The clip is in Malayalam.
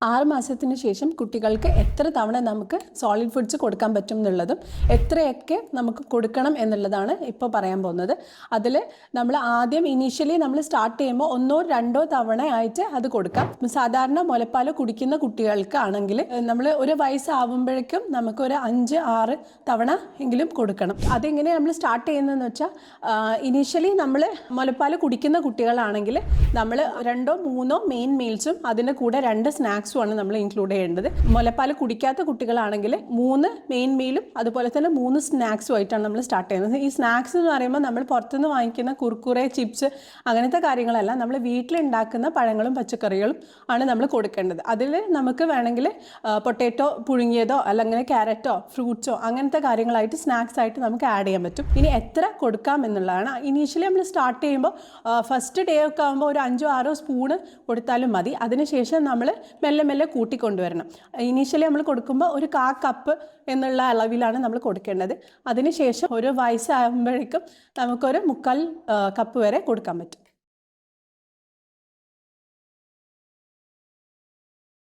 6 മാസത്തിന് ശേഷം കുട്ടികൾക്ക് എത്ര തവണ നമുക്ക് സോളിഡ് ഫുഡ്സ് കൊടുക്കാൻ പറ്റും എന്നുള്ളതും എത്രയൊക്കെ നമുക്ക് കൊടുക്കണം എന്നുള്ളതാണ് ഇപ്പോൾ പറയാൻ പോകുന്നത്. അതിൽ നമ്മൾ ആദ്യം ഇനീഷ്യലി നമ്മൾ സ്റ്റാർട്ട് ചെയ്യുമ്പോൾ 1 or 2 തവണ ആയിട്ട് അത് കൊടുക്കാം. സാധാരണ മുലപ്പാൽ കുടിക്കുന്ന കുട്ടികൾക്ക് ആണെങ്കിൽ നമ്മൾ ഒരു വയസ്സാവുമ്പോഴേക്കും നമുക്കൊരു 5-6 തവണ എങ്കിലും കൊടുക്കണം. അതെങ്ങനെ നമ്മൾ സ്റ്റാർട്ട് ചെയ്യുന്നതെന്ന് വെച്ചാൽ ഇനീഷ്യലി നമ്മൾ മുലപ്പാൽ കുടിക്കുന്ന കുട്ടികളാണെങ്കിൽ നമ്മൾ 2-3 മെയിൻ മീൽസും അതിൻ്റെ കൂടെ 2 സ്നാക്സുമാണ് നമ്മൾ ഇൻക്ലൂഡ് ചെയ്യേണ്ടത്. മുലപ്പാൽ കുടിക്കാത്ത കുട്ടികളാണെങ്കിൽ 3 മെയിൻ മീലും അതുപോലെ തന്നെ 3 സ്നാക്സും ആയിട്ടാണ് നമ്മൾ സ്റ്റാർട്ട് ചെയ്യുന്നത്. ഈ സ്നാക്സ് എന്ന് പറയുമ്പോൾ നമ്മൾ പുറത്തുനിന്ന് വാങ്ങിക്കുന്ന കുർക്കുറെ, ചിപ്സ് അങ്ങനത്തെ കാര്യങ്ങളല്ല, നമ്മൾ വീട്ടിലുണ്ടാക്കുന്ന പഴങ്ങളും പച്ചക്കറികളും ആണ് നമ്മൾ കൊടുക്കേണ്ടത്. അതിൽ നമുക്ക് വേണമെങ്കിൽ പൊട്ടാറ്റോ പുഴുങ്ങിയതോ അല്ലെങ്കിൽ ക്യാരറ്റോ ഫ്രൂട്ട്സോ അങ്ങനത്തെ കാര്യങ്ങളായിട്ട് സ്നാക്സ് ആയിട്ട് നമുക്ക് ആഡ് ചെയ്യാൻ പറ്റും. ഇനി എത്ര കൊടുക്കാം എന്നുള്ളതാണ്. ഇനീഷ്യലി നമ്മൾ സ്റ്റാർട്ട് ചെയ്യുമ്പോൾ ഫസ്റ്റ് ഡേ ഒക്കെ ആകുമ്പോൾ ഒരു 5-6 സ്പൂണ് കൊടുത്താലും മതി. അതിനുശേഷം നമ്മൾ മെല്ലെ മെല്ലെ കൂട്ടിക്കൊണ്ടുവരണം. ഇനീഷ്യലി നമ്മൾ കൊടുക്കുമ്പോൾ ഒരു 1/4 കപ്പ് എന്നുള്ള അളവിലാണ് നമ്മൾ കൊടുക്കേണ്ടത്. അതിനുശേഷം ഒരു വയസ്സാകുമ്പോഴേക്കും നമുക്കൊരു 3/4 കപ്പ് വരെ കൊടുക്കാൻ പറ്റും.